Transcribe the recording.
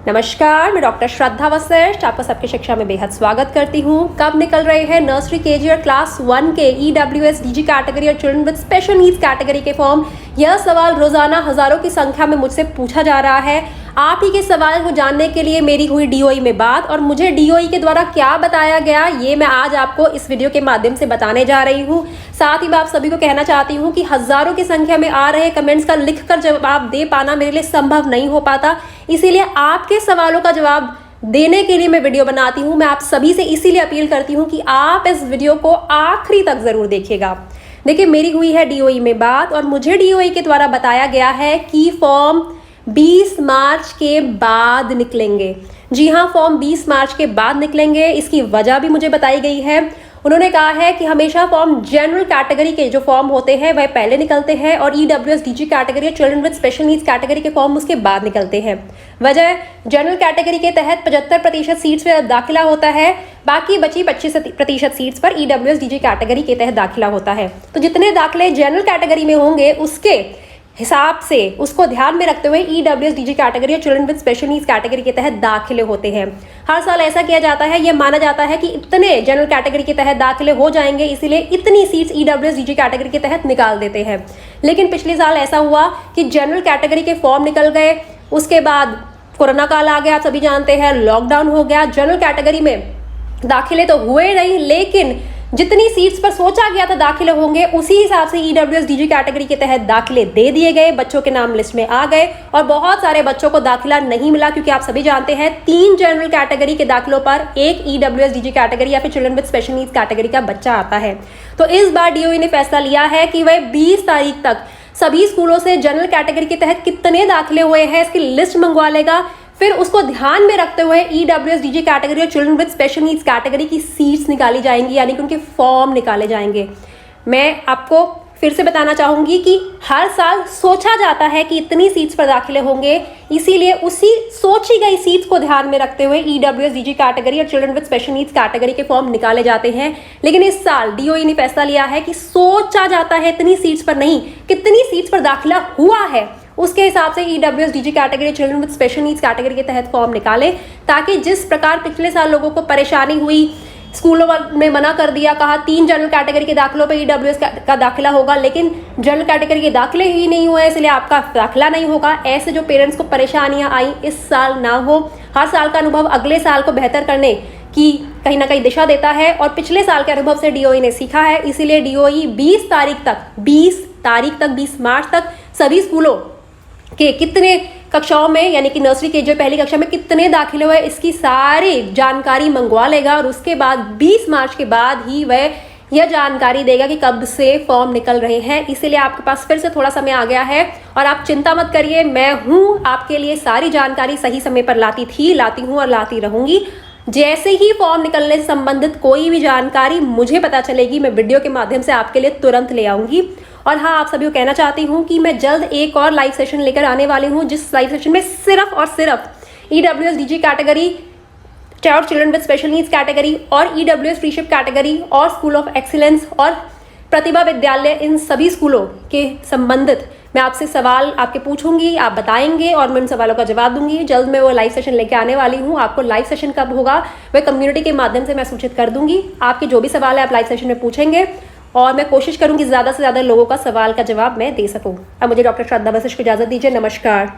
नमस्कार, मैं डॉक्टर श्रद्धा वशिष्ठ आपका सबकी शिक्षा में बेहद स्वागत करती हूँ। कब निकल रहे हैं नर्सरी केजी और क्लास 1 के EWS DG कैटेगरी और children with special needs category के फॉर्म? यह सवाल रोजाना हजारों की संख्या में मुझसे पूछा जा रहा है। आप ही के सवाल को जानने के लिए मेरी हुई DOE में बात और मुझे DOE के द्वारा क्या बताया गया, ये मैं आज आपको इस वीडियो के माध्यम से बताने जा रही हूँ। साथ ही मैं आप सभी को कहना चाहती हूँ कि हजारों की संख्या में आ रहे कमेंट्स का लिखकर जवाब दे पाना मेरे लिए संभव नहीं हो पाता, इसीलिए आपके सवालों का जवाब देने के लिए मैं वीडियो बनाती हूँ। मैं आप सभी से इसीलिए अपील करती हूँ कि आप इस वीडियो को आखिरी तक जरूर देखिएगा। देखिए, मेरी हुई है DOE में बात और मुझे DOE के द्वारा बताया गया है कि फॉर्म 20 मार्च के बाद निकलेंगे। जी हाँ, फॉर्म 20 मार्च के बाद निकलेंगे। इसकी वजह भी मुझे बताई गई है। उन्होंने कहा है कि हमेशा फॉर्म जनरल कैटेगरी के जो फॉर्म होते हैं वह पहले निकलते हैं और EWS DG कैटेगरी और children with special needs category के फॉर्म उसके बाद निकलते हैं। वजह, जनरल कैटेगरी के तहत 75% सीट्स पर दाखिला होता है, बाकी बची 25% सीट्स पर EWS DG कैटेगरी के तहत दाखिला होता है। तो जितने दाखिले जनरल कैटेगरी में होंगे उसके हिसाब से उसको ध्यान में रखते हुए EWS DG कैटेगरी और children with special needs category के तहत दाखिले होते हैं। हर साल ऐसा किया जाता है, यह माना जाता है कि इतने जनरल कैटेगरी के तहत दाखिले हो जाएंगे, इसीलिए इतनी सीट्स EWS DG कैटेगरी के तहत निकाल देते हैं। लेकिन पिछले साल ऐसा हुआ कि जनरल कैटेगरी के फॉर्म निकल गए, उसके बाद कोरोना काल आ गया, आप सभी जानते हैं, लॉकडाउन हो गया। जनरल कैटेगरी में दाखिले तो हुए नहीं, लेकिन जितनी सीट्स पर सोचा गया था दाखिले होंगे उसी हिसाब से EWS DG कैटेगरी के तहत दाखिले दे दिए गए। बच्चों के नाम लिस्ट में आ गए और बहुत सारे बच्चों को दाखिला नहीं मिला, क्योंकि आप सभी जानते हैं 3 जनरल कैटेगरी के दाखिलों पर एक EWS DG कैटेगरी या फिर children with special needs category का बच्चा आता है। तो इस बार DOE ने फैसला लिया है कि वह 20 तारीख तक सभी स्कूलों से जनरल कैटेगरी के तहत कितने दाखिले हुए हैं इसकी लिस्ट मंगवा लेगा। फिर उसको ध्यान में रखते हुए EWS DG कैटेगरी और children with special needs category की सीट्स निकाली जाएंगी, यानी कि उनके फॉर्म निकाले जाएंगे। मैं आपको फिर से बताना चाहूंगी कि हर साल सोचा जाता है कि इतनी सीट्स पर दाखिले होंगे, इसीलिए उसी सोची गई सीट्स को ध्यान में रखते हुए EWS DG कैटेगरी और children with special needs category के फॉर्म निकाले जाते हैं। लेकिन इस साल DOE ने फैसला लिया है कि सोचा जाता है इतनी सीट्स पर नहीं, कितनी सीट्स पर दाखिला हुआ है उसके हिसाब से EWS DG category children with special needs category के तहत फॉर्म निकाले, ताकि जिस प्रकार पिछले साल लोगों को परेशानी हुई, स्कूलों में मना कर दिया, कहा 3 जनरल कैटेगरी के दाखिलों पे EWS का दाखिला होगा, लेकिन जनरल कैटेगरी के दाखिले ही नहीं हुए इसलिए आपका दाखिला नहीं होगा। ऐसे जो पेरेंट्स को परेशानियां आई इस साल ना हो। हर साल का अनुभव अगले साल को बेहतर करने की कहीं ना कहीं दिशा देता है और पिछले साल के अनुभव से DOE ने सीखा है। इसीलिए DOE 20 तारीख तक 20 मार्च तक सभी स्कूलों कि कितने कक्षाओं में, यानी कि नर्सरी के जो पहली कक्षा में कितने दाखिले हुए, इसकी सारी जानकारी मंगवा लेगा और उसके बाद 20 मार्च के बाद ही वह यह जानकारी देगा कि कब से फॉर्म निकल रहे हैं। इसीलिए आपके पास फिर से थोड़ा समय आ गया है और आप चिंता मत करिए, मैं हूँ आपके लिए सारी जानकारी सही समय पर लाती हूँ और लाती रहूंगी। जैसे ही फॉर्म निकलने से संबंधित कोई भी जानकारी मुझे पता चलेगी, मैं वीडियो के माध्यम से आपके लिए तुरंत ले आऊंगी। और हाँ, आप सभी को कहना चाहती हूँ कि मैं जल्द एक और लाइव सेशन लेकर आने वाली हूँ, जिस लाइव सेशन में सिर्फ और सिर्फ EWS DG कैटेगरी और children with special needs category और EWS फ्रीशिप कैटेगरी और स्कूल ऑफ एक्सीलेंस और प्रतिभा विद्यालय, इन सभी स्कूलों के संबंधित मैं आपसे सवाल आपके पूछूंगी, आप बताएंगे और मैं उन सवालों का जवाब दूंगी। जल्द मैं वो लाइव सेशन लेके आने वाली हूँ। आपको लाइव सेशन कब होगा वह कम्युनिटी के माध्यम से मैं सूचित कर दूंगी। आपके जो भी सवाल है आप लाइव सेशन में पूछेंगे और मैं कोशिश करूंगी ज़्यादा से ज़्यादा लोगों का सवाल का जवाब मैं दे सकूं। अब मुझे डॉक्टर श्रद्धा वशिष्ठ को इजाज़त दीजिए। नमस्कार।